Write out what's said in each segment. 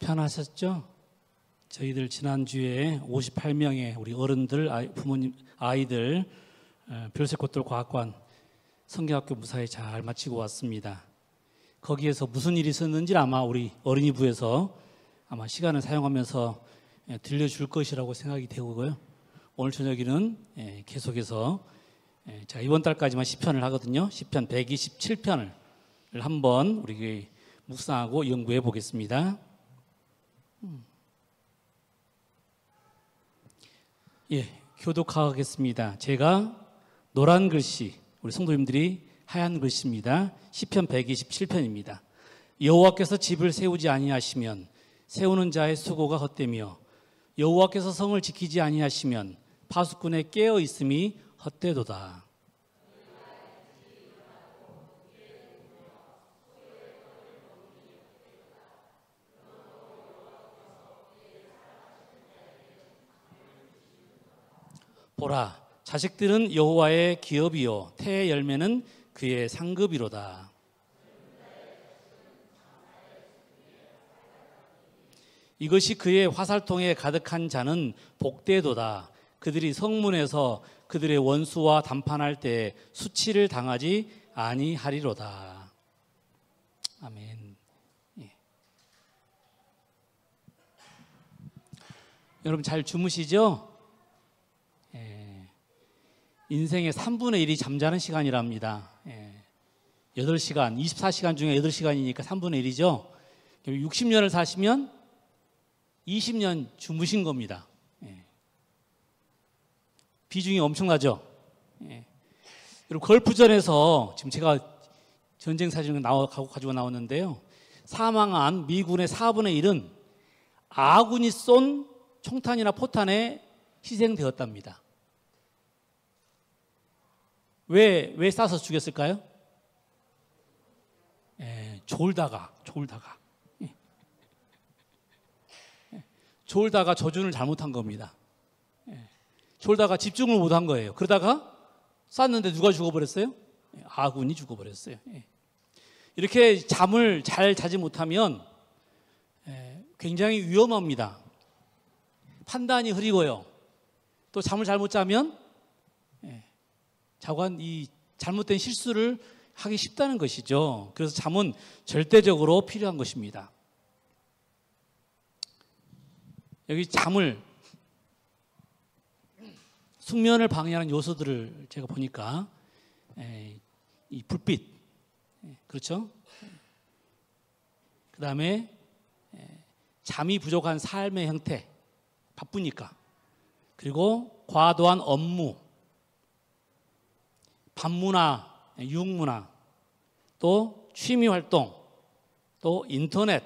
편하셨죠? 저희들 지난주에 58명의 우리 어른들, 부모님, 아이들 별세꽃돌 과학관 성경학교 무사히 잘 마치고 왔습니다. 거기에서 무슨 일이 있었는지 아마 우리 어린이부에서 아마 시간을 사용하면서 들려줄 것이라고 생각이 되고요. 오늘 저녁에는 계속해서 제가 이번 달까지만 시편을 하거든요. 시편 127편을 한번 우리 묵상하고 연구해 보겠습니다. 교독하겠습니다. 제가 노란 글씨, 우리 성도님들이 하얀 글씨입니다. 시편 127편입니다. 여호와께서 집을 세우지 아니하시면 세우는 자의 수고가 헛되며 여호와께서 성을 지키지 아니하시면 파수꾼의 깨어 있음이 헛되도다. 보라, 자식들은 여호와의 기업이요 태의 열매는 그의 상급이로다. 이것이 그의 화살통에 가득한 자는 복되도다. 그들이 성문에서 그들의 원수와 담판할 때 수치를 당하지 아니하리로다. 아멘. 여러분 잘 주무시죠? 인생의 3분의 1이 잠자는 시간이랍니다. 8시간, 24시간 중에 8시간이니까 3분의 1이죠. 60년을 사시면 20년 주무신 겁니다. 비중이 엄청나죠. 여러분 걸프전에서 지금 제가 전쟁 사진을 가지고 나왔는데요. 사망한 미군의 4분의 1은 아군이 쏜 총탄이나 포탄에 희생되었답니다. 왜 쏴서 죽였을까요? 졸다가 조준을 잘못한 겁니다. 졸다가 집중을 못한 거예요. 그러다가 쐈는데 누가 죽어버렸어요? 아군이 죽어버렸어요. 이렇게 잠을 잘 자지 못하면 굉장히 위험합니다. 판단이 흐리고요. 또 잠을 잘못 자면 자관 이 잘못된 실수를 하기 쉽다는 것이죠. 그래서 잠은 절대적으로 필요한 것입니다. 여기 잠을 숙면을 방해하는 요소들을 제가 보니까 이 불빛, 그렇죠? 그 다음에 잠이 부족한 삶의 형태, 바쁘니까, 그리고 과도한 업무, 밤문화, 육문화, 또 취미활동, 또 인터넷,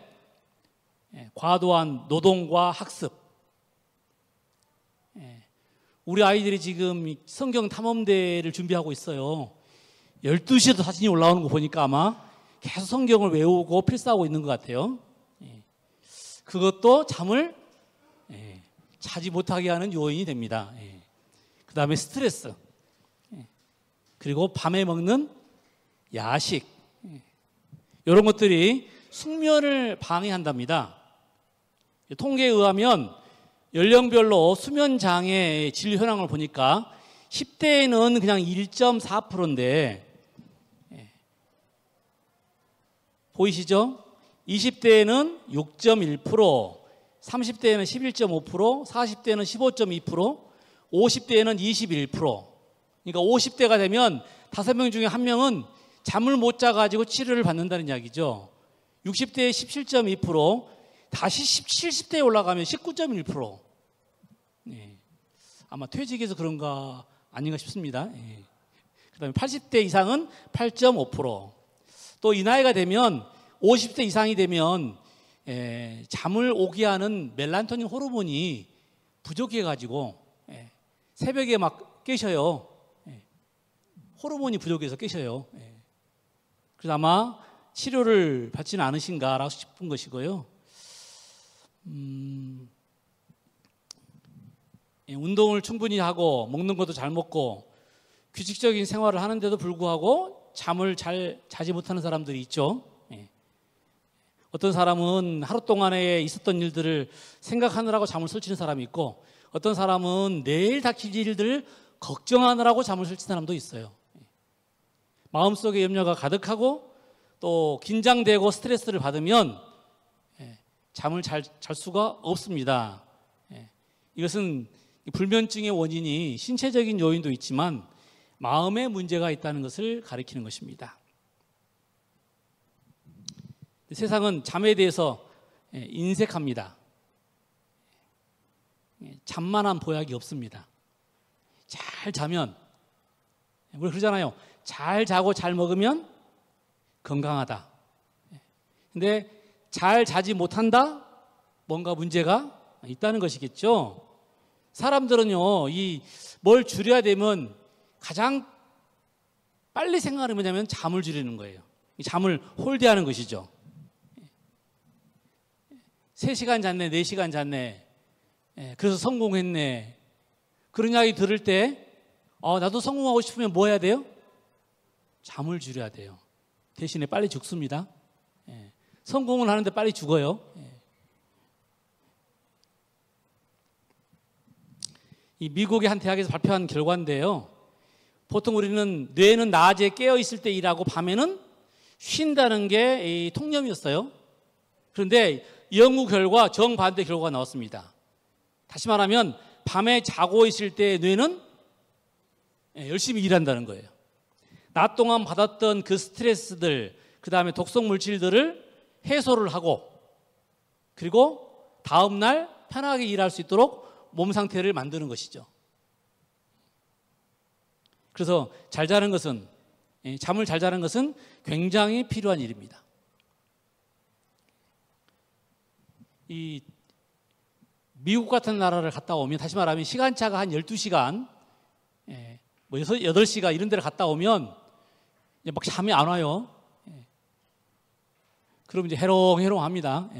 과도한 노동과 학습. 우리 아이들이 지금 성경 탐험대를 준비하고 있어요. 12시에도 사진이 올라오는 거 보니까 아마 계속 성경을 외우고 필사하고 있는 것 같아요. 그것도 잠을 자지 못하게 하는 요인이 됩니다. 그 다음에 스트레스, 그리고 밤에 먹는 야식, 이런 것들이 숙면을 방해한답니다. 통계에 의하면 연령별로 수면장애 진료 현황을 보니까 10대에는 그냥 1.4%인데 보이시죠? 20대에는 6.1%, 30대에는 11.5%, 40대에는 15.2%, 50대에는 21%. 그러니까 50대가 되면 5명 중에 1명은 잠을 못 자가지고 치료를 받는다는 이야기죠. 60대에 17.2%, 다시 70대에 올라가면 19.1%. 아마 퇴직해서 그런가 아닌가 싶습니다. 그 다음에 80대 이상은 8.5%. 또 이 나이가 되면 50대 이상이 되면 잠을 오게 하는 멜라토닌 호르몬이 부족해가지고 새벽에 막 깨셔요. 호르몬이 부족해서 깨셔요. 그래서 아마 치료를 받지는 않으신가라고 싶은 것이고요. 운동을 충분히 하고 먹는 것도 잘 먹고 규칙적인 생활을 하는데도 불구하고 잠을 잘 자지 못하는 사람들이 있죠. 어떤 사람은 하루 동안에 있었던 일들을 생각하느라고 잠을 설치는 사람이 있고, 어떤 사람은 내일 닥칠 일들을 걱정하느라고 잠을 설치는 사람도 있어요. 마음속에 염려가 가득하고 또 긴장되고 스트레스를 받으면 잠을 잘 수가 없습니다. 이것은 불면증의 원인이 신체적인 요인도 있지만 마음에 문제가 있다는 것을 가리키는 것입니다. 세상은 잠에 대해서 인색합니다. 잠만한 보약이 없습니다. 잘 자면, 우리 그러잖아요. 잘 자고 잘 먹으면 건강하다. 근데 잘 자지 못한다? 뭔가 문제가 있다는 것이겠죠. 사람들은요, 뭘 줄여야 되면 가장 빨리 생각하는 게 뭐냐면 잠을 줄이는 거예요. 잠을 홀대하는 것이죠. 3시간 잤네, 4시간 잤네. 그래서 성공했네. 그런 이야기 들을 때, 나도 성공하고 싶으면 뭐 해야 돼요? 잠을 줄여야 돼요. 대신에 빨리 죽습니다. 성공을 하는데 빨리 죽어요. 이 미국의 한 대학에서 발표한 결과인데요. 보통 우리는 뇌는 낮에 깨어 있을 때 일하고 밤에는 쉰다는 게 이 통념이었어요. 그런데 연구 결과 정반대 결과가 나왔습니다. 다시 말하면 밤에 자고 있을 때 뇌는 열심히 일한다는 거예요. 낮 동안 받았던 그 스트레스들, 그 다음에 독성 물질들을 해소를 하고, 그리고 다음날 편하게 일할 수 있도록 몸 상태를 만드는 것이죠. 그래서 잠을 잘 자는 것은 굉장히 필요한 일입니다. 이 미국 같은 나라를 갔다 오면, 다시 말하면 시간차가 한 12시간, 8시간 이런 데를 갔다 오면 이제 막 잠이 안 와요. 그럼 이제 해롱해롱 합니다.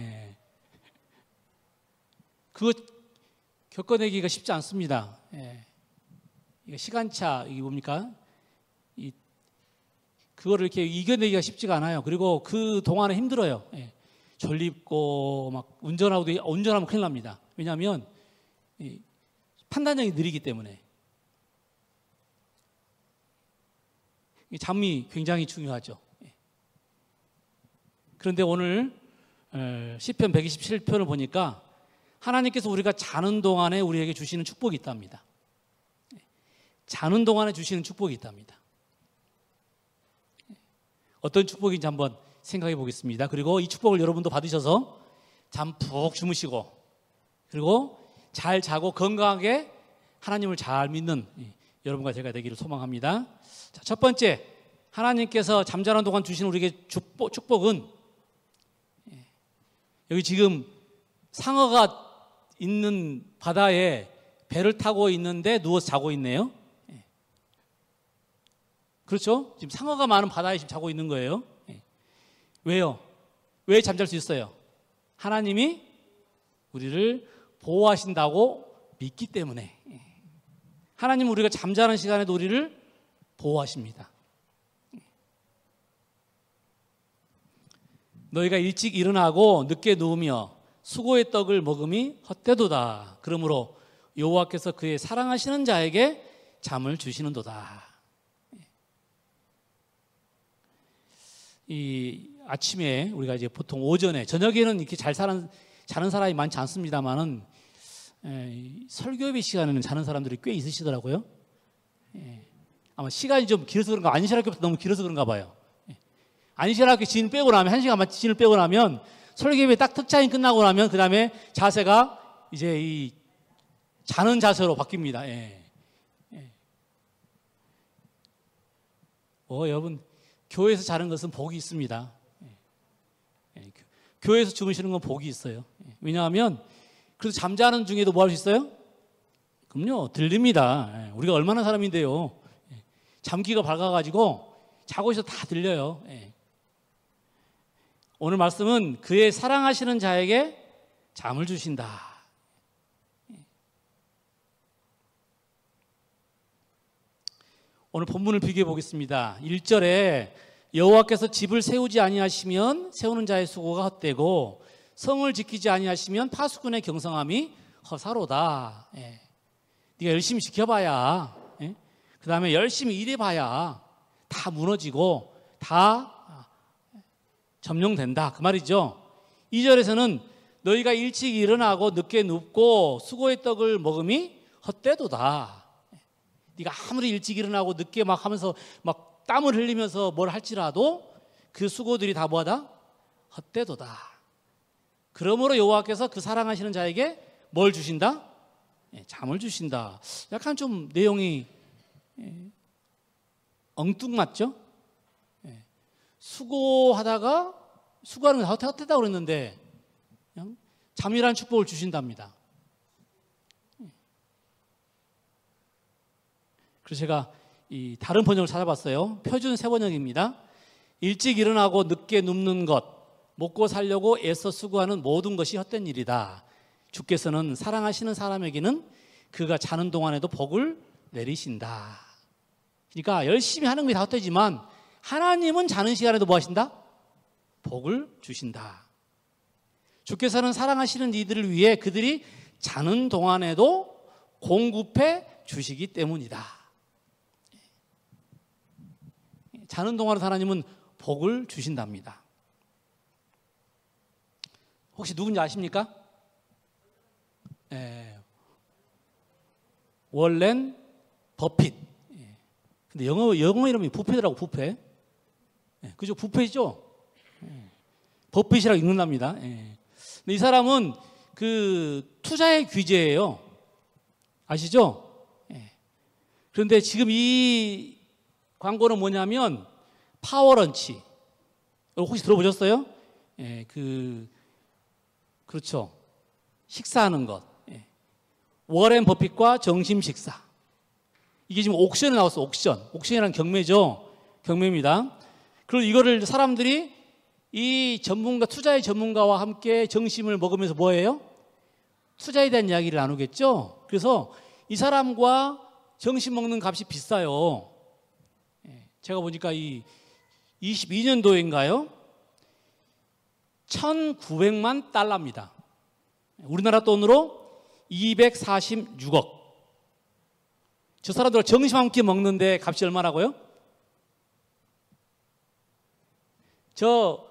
그거 겪어내기가 쉽지 않습니다. 시간차, 이게 뭡니까? 그거를 이렇게 이겨내기가 쉽지가 않아요. 그리고 그 동안에 힘들어요. 졸립고 막 운전하면 큰일 납니다. 왜냐하면 판단력이 느리기 때문에. 잠이 굉장히 중요하죠. 그런데 오늘 시편 127편을 보니까 하나님께서 우리가 자는 동안에 우리에게 주시는 축복이 있답니다. 자는 동안에 주시는 축복이 있답니다. 어떤 축복인지 한번 생각해 보겠습니다. 그리고 이 축복을 여러분도 받으셔서 잠 푹 주무시고, 그리고 잘 자고 건강하게 하나님을 잘 믿는 여러분과 제가 되기를 소망합니다. 자, 첫 번째, 하나님께서 잠자는 동안 주시는 우리에게 축복은, 여기 지금 상어가 있는 바다에 배를 타고 있는데 누워서 자고 있네요. 그렇죠? 지금 상어가 많은 바다에 지금 자고 있는 거예요. 왜요? 왜 잠잘 수 있어요? 하나님이 우리를 보호하신다고 믿기 때문에. 하나님은 우리가 잠자는 시간에도 우리를 보호하십니다. 너희가 일찍 일어나고 늦게 누우며 수고의 떡을 먹음이 헛되도다. 그러므로 여호와께서 그의 사랑하시는 자에게 잠을 주시는도다. 이 아침에 우리가 이제 보통 오전에, 저녁에는 이렇게 자는 사람이 많지 않습니다만은 설교예배 시간에는 자는 사람들이 꽤 있으시더라고요. 아마 시간이 좀 길어서 그런가, 안시학교부터 너무 길어서 그런가 봐요. 안시학교 진을 빼고 나면, 1시간 진을 빼고 나면 설교예배 딱 특차인 끝나고 나면 그 다음에 자세가 이제 이 자는 자세로 바뀝니다. 여러분, 교회에서 자는 것은 복이 있습니다. 교회에서 주무시는 건 복이 있어요. 왜냐하면 그래서 잠자는 중에도 뭐 할 수 있어요? 그럼요, 들립니다. 우리가 얼마나 사람인데요. 잠귀가 밝아가지고 자고 있어도 다 들려요. 오늘 말씀은 그의 사랑하시는 자에게 잠을 주신다. 오늘 본문을 비교해 보겠습니다. 1절에 여호와께서 집을 세우지 아니하시면 세우는 자의 수고가 헛되고 성을 지키지 아니하시면 파수꾼의 경성함이 허사로다. 예. 네가 열심히 지켜봐야, 예? 그 다음에 열심히 일해봐야 다 무너지고 다 점령된다, 그 말이죠. 2절에서는 너희가 일찍 일어나고 늦게 눕고 수고의 떡을 먹음이 헛되도다. 네가 아무리 일찍 일어나고 늦게 막 하면서 막 땀을 흘리면서 뭘 할지라도 그 수고들이 다 뭐하다? 헛되도다. 그러므로 여호와께서 그 사랑하시는 자에게 뭘 주신다? 잠을 주신다. 약간 좀 내용이 엉뚱맞죠? 수고하다가 수고하는 게 헛되다고 그랬는데 그냥 잠이라는 축복을 주신답니다. 그래서 제가 이 다른 번역을 찾아봤어요. 표준 세번역입니다. 일찍 일어나고 늦게 눕는 것, 먹고 살려고 애써 수고하는 모든 것이 헛된 일이다. 주께서는 사랑하시는 사람에게는 그가 자는 동안에도 복을 내리신다. 그러니까 열심히 하는 게 다 헛되지만 하나님은 자는 시간에도 뭐 하신다? 복을 주신다. 주께서는 사랑하시는 이들을 위해 그들이 자는 동안에도 공급해 주시기 때문이다. 자는 동안에 하나님은 복을 주신답니다. 혹시 누군지 아십니까? 월렌 버핏. 근데 영어 이름이 부페더라고, 부페. 그죠? 부페죠? 버핏이라고 읽는답니다. 근데 이 사람은 그 투자의 귀재예요. 아시죠? 그런데 지금 이 광고는 뭐냐면 파워런치. 혹시 들어보셨어요? 그렇죠. 식사하는 것. 워렌 버핏과 점심 식사. 이게 지금 옥션에 나왔어. 옥션이라는 경매죠. 경매입니다. 그리고 이거를 사람들이 이 전문가, 투자의 전문가와 함께 점심을 먹으면서 뭐예요? 투자에 대한 이야기를 나누겠죠. 그래서 이 사람과 점심 먹는 값이 비싸요. 제가 보니까 이 22년도인가요? 1900만 달러입니다. 우리나라 돈으로 246억. 저 사람들 점심 함께 먹는데 값이 얼마라고요? 저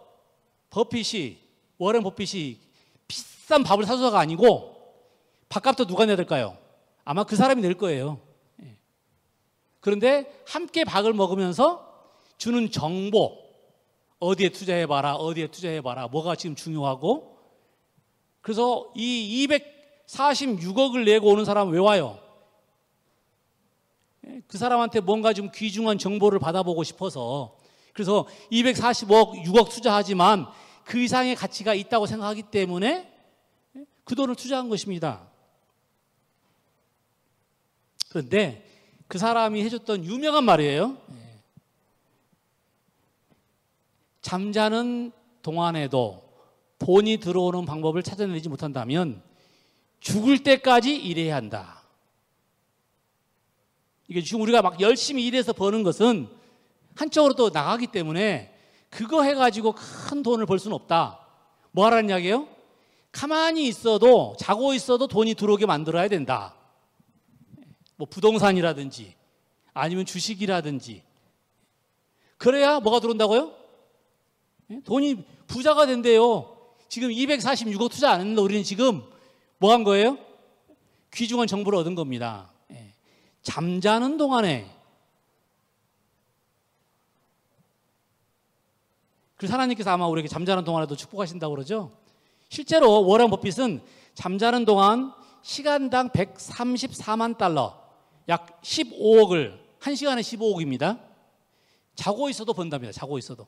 워렌 버핏이 비싼 밥을 사줘서가 아니고 밥값도 누가 내야 될까요? 아마 그 사람이 낼 거예요. 그런데 함께 밥을 먹으면서 주는 정보, 어디에 투자해봐라, 어디에 투자해봐라, 뭐가 지금 중요하고. 그래서 이 246억을 내고 오는 사람은 왜 와요? 그 사람한테 뭔가 좀 귀중한 정보를 받아보고 싶어서. 그래서 240억, 6억 투자하지만 그 이상의 가치가 있다고 생각하기 때문에 그 돈을 투자한 것입니다. 그런데 그 사람이 해줬던 유명한 말이에요. 잠자는 동안에도 돈이 들어오는 방법을 찾아내지 못한다면 죽을 때까지 일해야 한다. 이게 지금 우리가 막 열심히 일해서 버는 것은 한쪽으로 또 나가기 때문에 그거 해가지고 큰 돈을 벌 수는 없다. 뭐 하라는 이야기예요? 가만히 있어도, 자고 있어도 돈이 들어오게 만들어야 된다. 뭐 부동산이라든지 아니면 주식이라든지. 그래야 뭐가 들어온다고요? 돈이 부자가 된대요. 지금 246억 투자 안 했는데 우리는 지금 뭐 한 거예요? 귀중한 정보를 얻은 겁니다. 잠자는 동안에. 그래서 하나님께서 아마 우리에게 잠자는 동안에도 축복하신다고 그러죠. 실제로 워렌 버핏은 잠자는 동안 시간당 134만 달러, 약 15억을, 한 시간에 15억입니다. 자고 있어도 번답니다. 자고 있어도.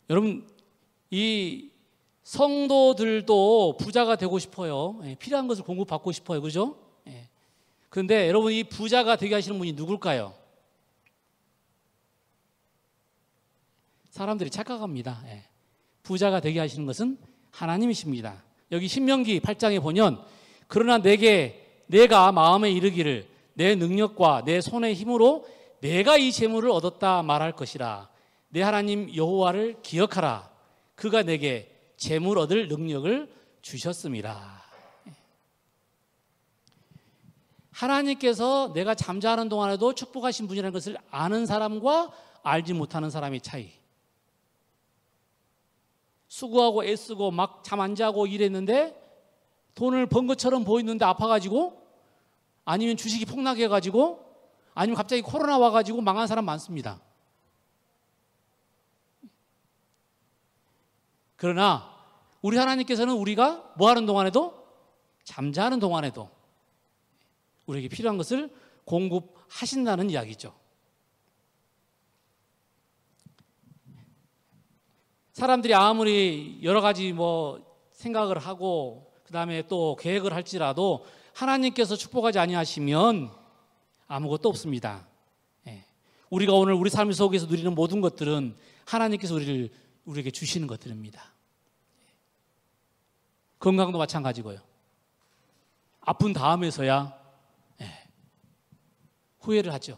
여러분, 이 성도들도 부자가 되고 싶어요. 필요한 것을 공급받고 싶어요. 그죠? 그런데 여러분, 이 부자가 되게 하시는 분이 누굴까요? 사람들이 착각합니다. 부자가 되게 하시는 것은 하나님이십니다. 여기 신명기 8장에 보면 그러나 내게 내가 마음에 이르기를 내 능력과 내 손의 힘으로 내가 이 재물을 얻었다 말할 것이라. 내 하나님 여호와를 기억하라. 그가 내게 재물 얻을 능력을 주셨음이라. 하나님께서 내가 잠자는 동안에도 축복하신 분이라는 것을 아는 사람과 알지 못하는 사람의 차이. 수고하고 애쓰고 막 잠 안 자고 일했는데 돈을 번 것처럼 보이는데 아파가지고, 아니면 주식이 폭락해가지고, 아니면 갑자기 코로나 와가지고 망한 사람 많습니다. 그러나 우리 하나님께서는 우리가 뭐 하는 동안에도, 잠자는 동안에도 우리에게 필요한 것을 공급하신다는 이야기죠. 사람들이 아무리 여러 가지 생각을 하고 그 다음에 또 계획을 할지라도 하나님께서 축복하지 아니하시면 아무것도 없습니다. 우리가 오늘 우리 삶 속에서 누리는 모든 것들은 하나님께서 우리에게 주시는 것들입니다. 건강도 마찬가지고요. 아픈 다음에서야 후회를 하죠.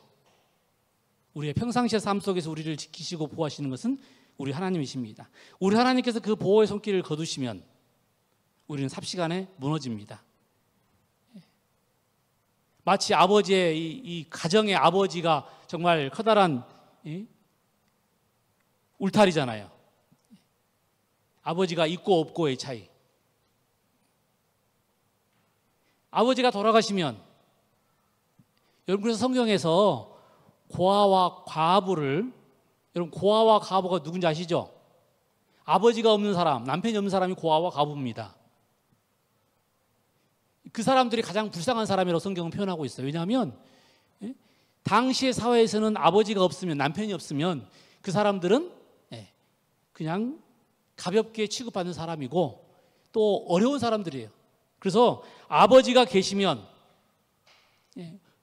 우리의 평상시의 삶 속에서 우리를 지키시고 보호하시는 것은 우리 하나님이십니다. 우리 하나님께서 그 보호의 손길을 거두시면 우리는 삽시간에 무너집니다. 마치 아버지의 이 가정의 아버지가 정말 커다란 울타리잖아요. 아버지가 있고 없고의 차이. 아버지가 돌아가시면, 여러분 그래서 성경에서 고아와 과부를, 여러분 고아와 과부가 누군지 아시죠? 아버지가 없는 사람, 남편이 없는 사람이 고아와 과부입니다. 그 사람들이 가장 불쌍한 사람이라고 성경은 표현하고 있어요. 왜냐하면 당시의 사회에서는 아버지가 없으면, 남편이 없으면 그 사람들은 그냥 가볍게 취급받는 사람이고 또 어려운 사람들이에요. 그래서 아버지가 계시면,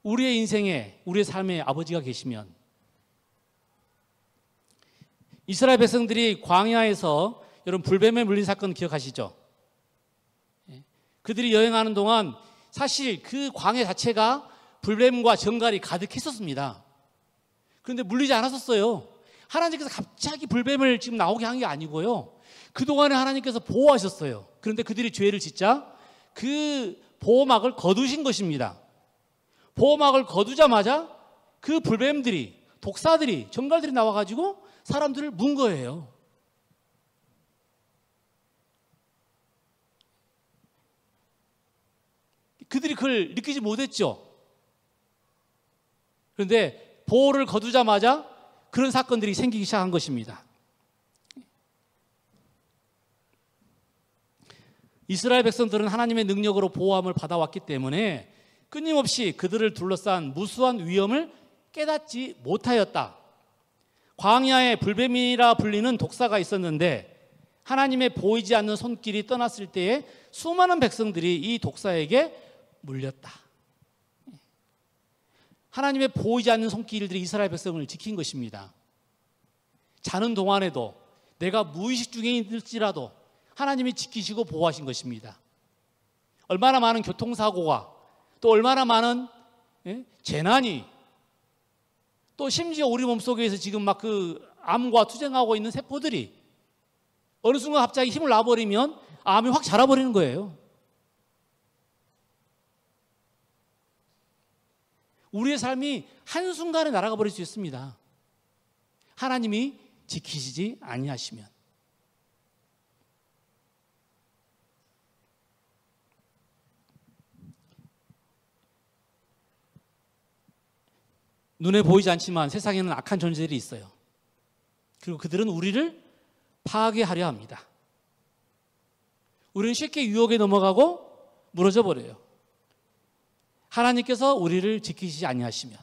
우리의 인생에, 우리의 삶에 아버지가 계시면, 이스라엘 백성들이 광야에서 여러분 불뱀에 물린 사건 기억하시죠? 그들이 여행하는 동안 사실 그 광야 자체가 불뱀과 정갈이 가득했었습니다. 그런데 물리지 않았었어요. 하나님께서 갑자기 불뱀을 지금 나오게 한 게 아니고요. 그동안에 하나님께서 보호하셨어요. 그런데 그들이 죄를 짓자 그 보호막을 거두신 것입니다. 보호막을 거두자마자 그 불뱀들이, 독사들이, 정갈들이 나와가지고 사람들을 문 거예요. 그들이 그걸 느끼지 못했죠. 그런데 보호를 거두자마자 그런 사건들이 생기기 시작한 것입니다. 이스라엘 백성들은 하나님의 능력으로 보호함을 받아왔기 때문에 끊임없이 그들을 둘러싼 무수한 위험을 깨닫지 못하였다. 광야에 불뱀이라 불리는 독사가 있었는데 하나님의 보이지 않는 손길이 떠났을 때에 수많은 백성들이 이 독사에게 물렸다. 하나님의 보이지 않는 손길들이 이스라엘 백성을 지킨 것입니다. 자는 동안에도, 내가 무의식 중에 있을지라도 하나님이 지키시고 보호하신 것입니다. 얼마나 많은 교통사고가, 또 얼마나 많은 재난이, 또 심지어 우리 몸속에서 지금 막 그 암과 투쟁하고 있는 세포들이 어느 순간 갑자기 힘을 놔버리면 암이 확 자라버리는 거예요. 우리의 삶이 한순간에 날아가 버릴 수 있습니다. 하나님이 지키시지 아니하시면. 눈에 보이지 않지만 세상에는 악한 존재들이 있어요. 그리고 그들은 우리를 파괴하려 합니다. 우리는 쉽게 유혹에 넘어가고 무너져 버려요. 하나님께서 우리를 지키시지 아니하시면,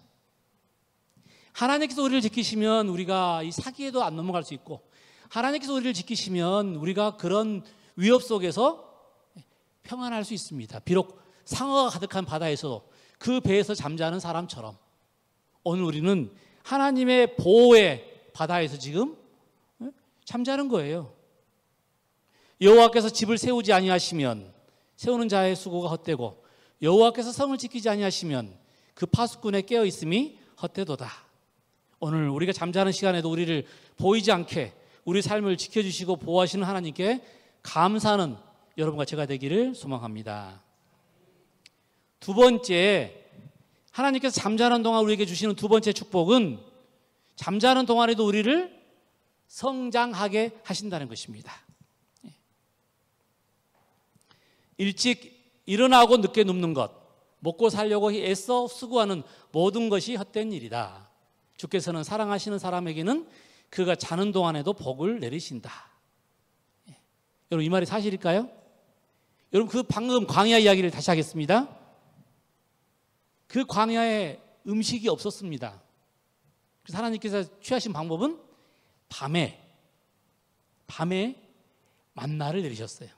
하나님께서 우리를 지키시면 우리가 이 사기에도 안 넘어갈 수 있고, 하나님께서 우리를 지키시면 우리가 그런 위협 속에서 평안할 수 있습니다. 비록 상어가 가득한 바다에서도 그 배에서 잠자는 사람처럼 오늘 우리는 하나님의 보호의 바다에서 지금 잠자는 거예요. 여호와께서 집을 세우지 아니하시면 세우는 자의 수고가 헛되고, 여호와께서 성을 지키지 아니하시면 그 파수꾼에 깨어 있음이 헛되도다. 오늘 우리가 잠자는 시간에도 우리를 보이지 않게 우리 삶을 지켜주시고 보호하시는 하나님께 감사하는 여러분과 제가 되기를 소망합니다. 두 번째, 하나님께서 잠자는 동안 우리에게 주시는 두 번째 축복은 잠자는 동안에도 우리를 성장하게 하신다는 것입니다. 일찍 일어나고 늦게 눕는 것, 먹고 살려고 애써 수고하는 모든 것이 헛된 일이다. 주께서는 사랑하시는 사람에게는 그가 자는 동안에도 복을 내리신다. 여러분, 이 말이 사실일까요? 여러분, 그 방금 광야 이야기를 다시 하겠습니다. 그 광야에 음식이 없었습니다. 그래서 하나님께서 취하신 방법은 밤에 만나를 내리셨어요.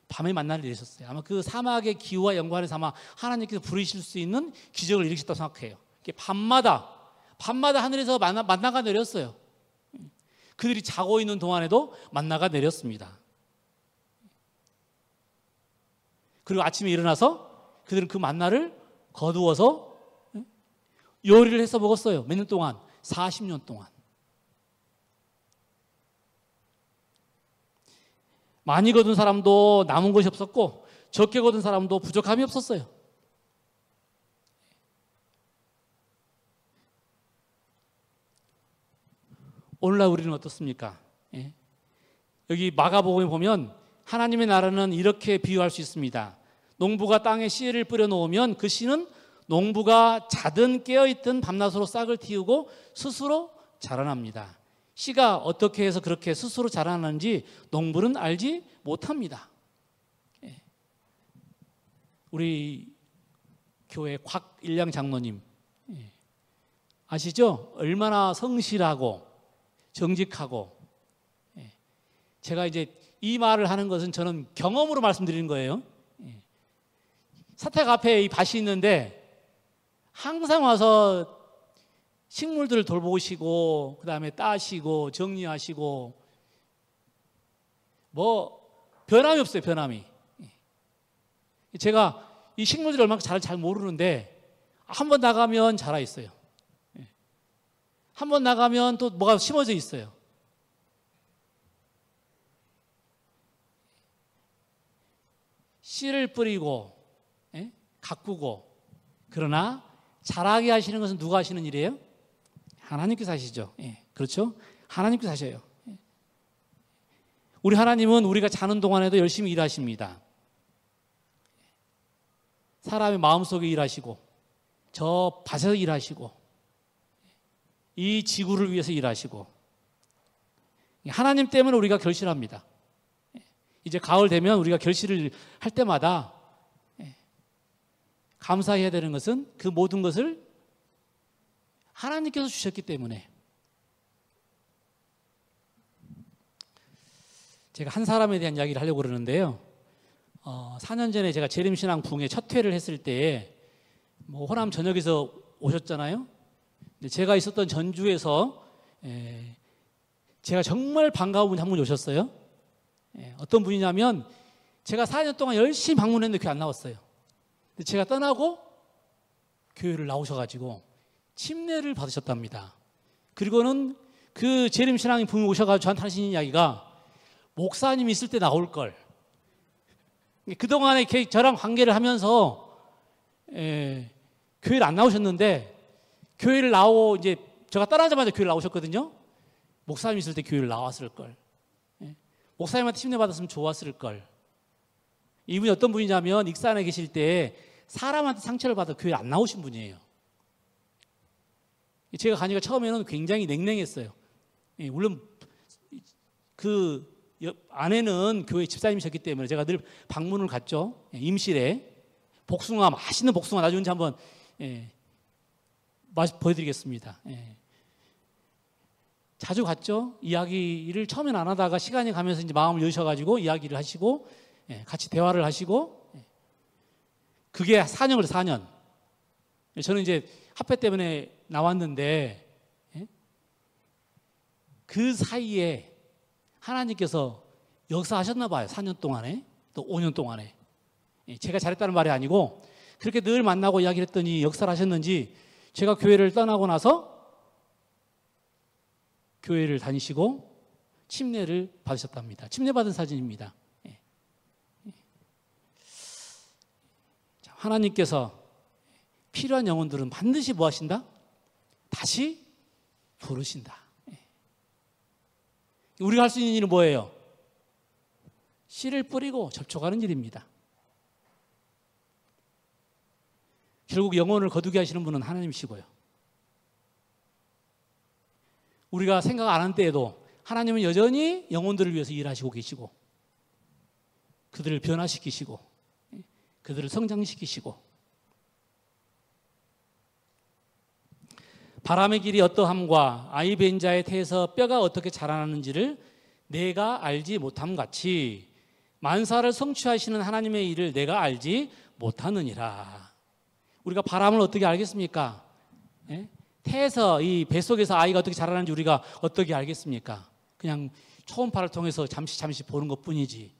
밤에 만나를 내리셨어요. 아마 그 사막의 기후와 연관해서 아마 하나님께서 부르실 수 있는 기적을 일으키셨다고 생각해요. 밤마다 하늘에서 만나가 내렸어요. 그들이 자고 있는 동안에도 만나가 내렸습니다. 그리고 아침에 일어나서 그들은 그 만나를 거두어서 요리를 해서 먹었어요. 몇 년 동안? 40년 동안. 많이 거둔 사람도 남은 것이 없었고 적게 거둔 사람도 부족함이 없었어요. 오늘날 우리는 어떻습니까? 여기 마가복음에 보면 하나님의 나라는 이렇게 비유할 수 있습니다. 농부가 땅에 씨를 뿌려 놓으면 그 씨는 농부가 자든 깨어있든 밤낮으로 싹을 틔우고 스스로 자라납니다. 씨가 어떻게 해서 그렇게 스스로 자라나는지 농부는 알지 못합니다. 우리 교회 곽일량 장로님 아시죠? 얼마나 성실하고 정직하고, 제가 이제 이 말을 하는 것은 저는 경험으로 말씀드리는 거예요. 사택 앞에 이 밭이 있는데 항상 와서 식물들을 돌보시고 그 다음에 따시고 정리하시고 뭐 변함이 없어요. 변함이. 제가 이 식물들이 얼마나 잘 모르는데 한 번 나가면 자라 있어요. 한 번 나가면 또 뭐가 심어져 있어요. 씨를 뿌리고 가꾸고, 그러나 자라게 하시는 것은 누가 하시는 일이에요? 하나님께서 하시죠. 그렇죠? 하나님께서 하셔요. 우리 하나님은 우리가 자는 동안에도 열심히 일하십니다. 사람의 마음속에 일하시고 저 밭에서 일하시고 이 지구를 위해서 일하시고, 하나님 때문에 우리가 결실합니다. 이제 가을 되면 우리가 결실을 할 때마다 감사해야 되는 것은 그 모든 것을 하나님께서 주셨기 때문에. 제가 한 사람에 대한 이야기를 하려고 그러는데요. 4년 전에 제가 재림신앙 부흥회 첫 회를 했을 때에 호남 전역에서 오셨잖아요. 제가 있었던 전주에서 제가 정말 반가운 분이 한 분이 오셨어요. 어떤 분이냐면 제가 4년 동안 열심히 방문했는데 교회 안 나왔어요. 근데 제가 떠나고 교회를 나오셔가지고 침례를 받으셨답니다. 그리고는 그 재림신앙이 부흥 오셔가지고 저한테 하시는 이야기가 목사님 있을 때 나올 걸. 그동안에 저랑 관계를 하면서 교회를 안 나오셨는데 교회를 이제 제가 떠나자마자 교회를 나오셨거든요. 목사님 있을 때 교회를 나왔을 걸. 목사님한테 침례 받았으면 좋았을 걸. 이분이 어떤 분이냐면 익산에 계실 때 사람한테 상처를 받아 교회를 안 나오신 분이에요. 제가 가니까 처음에는 굉장히 냉랭했어요. 물론 그 아내는 교회 집사님이셨기 때문에 제가 늘 방문을 갔죠. 임실에 복숭아, 맛있는 복숭아 나중에 한번 보여드리겠습니다. 자주 갔죠. 이야기를 처음엔 안 하다가 시간이 가면서 이제 마음을 여셔가지고 이야기를 하시고 같이 대화를 하시고, 그게 4년 걸려 4년. 저는 이제 합회 때문에 나왔는데 그 사이에 하나님께서 역사하셨나 봐요. 4년 동안에 또 5년 동안에 제가 잘했다는 말이 아니고 그렇게 늘 만나고 이야기를 했더니 역사를 하셨는지 제가 교회를 떠나고 나서 교회를 다니시고 침례를 받으셨답니다. 침례 받은 사진입니다. 하나님께서 필요한 영혼들은 반드시 뭐 하신다? 다시 부르신다. 우리가 할 수 있는 일은 뭐예요? 씨를 뿌리고 접촉하는 일입니다. 결국 영혼을 거두게 하시는 분은 하나님이시고요. 우리가 생각 안 한 때에도 하나님은 여전히 영혼들을 위해서 일하시고 계시고 그들을 변화시키시고 그들을 성장시키시고 바람의 길이 어떠함과 아이 벤 자의 태에서 뼈가 어떻게 자라나는지를 내가 알지 못함 같이 만사를 성취하시는 하나님의 일을 내가 알지 못하느니라. 우리가 바람을 어떻게 알겠습니까? 태에서 이 뱃속에서 아이가 어떻게 자라나는지 우리가 어떻게 알겠습니까? 그냥 초음파를 통해서 잠시 보는 것뿐이지.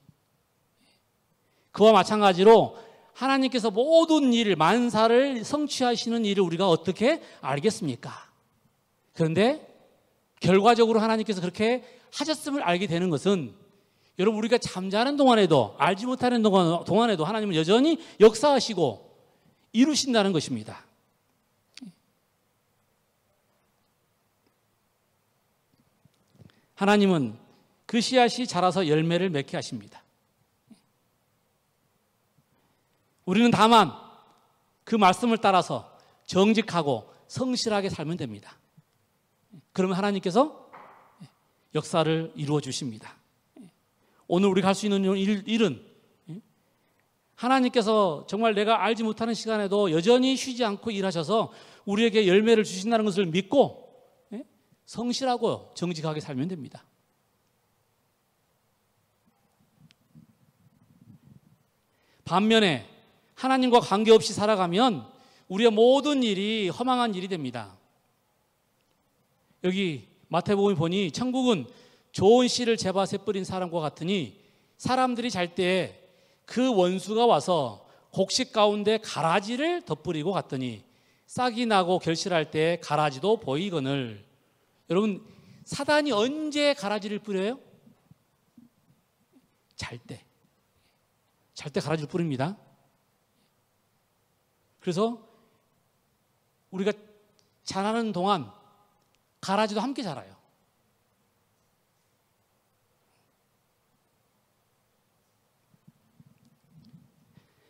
그와 마찬가지로 하나님께서 모든 일을 만사를 성취하시는 일을 우리가 어떻게 알겠습니까? 그런데 결과적으로 하나님께서 그렇게 하셨음을 알게 되는 것은 여러분 우리가 잠자는 동안에도 알지 못하는 동안에도 하나님은 여전히 역사하시고 이루신다는 것입니다. 하나님은 그 씨앗이 자라서 열매를 맺게 하십니다. 우리는 다만 그 말씀을 따라서 정직하고 성실하게 살면 됩니다. 그러면 하나님께서 역사를 이루어 주십니다. 오늘 우리가 할 수 있는 일은 하나님께서 정말 내가 알지 못하는 시간에도 여전히 쉬지 않고 일하셔서 우리에게 열매를 주신다는 것을 믿고 성실하고 정직하게 살면 됩니다. 반면에 하나님과 관계없이 살아가면 우리의 모든 일이 허망한 일이 됩니다. 여기 마태복음에 보니 천국은 좋은 씨를 제밭에 뿌린 사람과 같으니 사람들이 잘 때 그 원수가 와서 곡식 가운데 가라지를 덧뿌리고 갔더니 싹이 나고 결실할 때 가라지도 보이거늘. 여러분 사단이 언제 가라지를 뿌려요? 잘 때 가라지를 뿌립니다. 그래서 우리가 자라는 동안 가라지도 함께 자라요.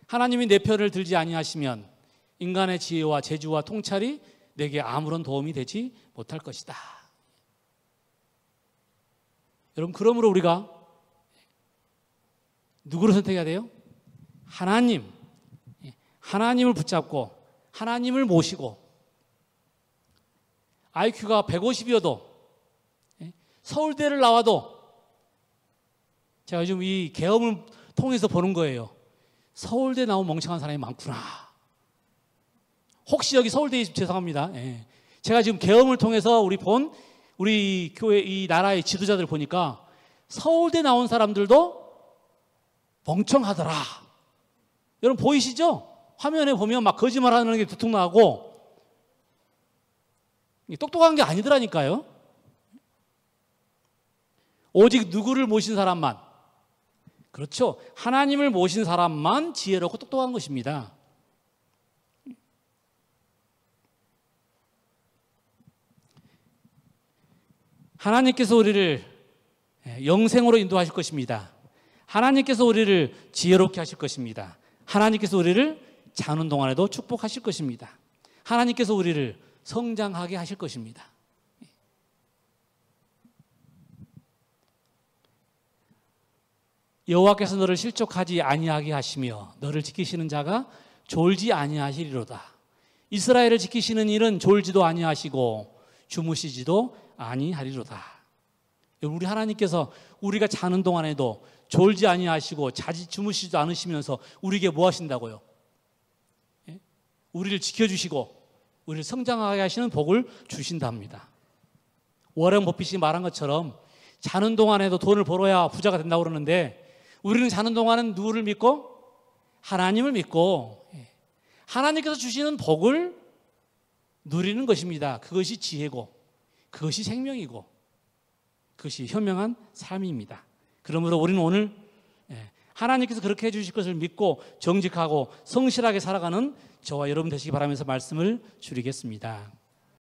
하나님이 내 편을 들지 아니하시면 인간의 지혜와 재주와 통찰이 내게 아무런 도움이 되지 못할 것이다. 여러분 그러므로 우리가 누구를 선택해야 돼요? 하나님을 붙잡고 하나님을 모시고 IQ가 150이어도 서울대를 나와도 제가 요즘 이 계엄을 통해서 보는 거예요. 서울대 나온 멍청한 사람이 많구나. 혹시 여기 서울대 죄송합니다. 제가 지금 계엄을 통해서 우리 교회 이 나라의 지도자들 보니까 서울대 나온 사람들도 멍청하더라. 여러분 보이시죠? 화면에 보면 막 거짓말하는 게 두둑 나고 똑똑한 게 아니더라니까요. 오직 누구를 모신 사람만, 그렇죠, 하나님을 모신 사람만 지혜롭고 똑똑한 것입니다. 하나님께서 우리를 영생으로 인도하실 것입니다. 하나님께서 우리를 지혜롭게 하실 것입니다. 하나님께서 우리를 자는 동안에도 축복하실 것입니다. 하나님께서 우리를 성장하게 하실 것입니다. 여호와께서 너를 실족하지 아니하게 하시며 너를 지키시는 자가 졸지 아니하시리로다. 이스라엘을 지키시는 일은 졸지도 아니하시고 주무시지도 아니하리로다. 우리 하나님께서 우리가 자는 동안에도 졸지 아니하시고 주무시지도 않으시면서 우리에게 뭐 하신다고요? 우리를 지켜주시고 우리를 성장하게 하시는 복을 주신답니다. 워렌 버핏이 말한 것처럼 자는 동안에도 돈을 벌어야 부자가 된다고 그러는데 우리는 자는 동안은 누구를 믿고? 하나님을 믿고 하나님께서 주시는 복을 누리는 것입니다. 그것이 지혜고 그것이 생명이고 그것이 현명한 삶입니다. 그러므로 우리는 오늘 하나님께서 그렇게 해주실 것을 믿고 정직하고 성실하게 살아가는 저와 여러분 되시기 바라면서 말씀을 줄이겠습니다.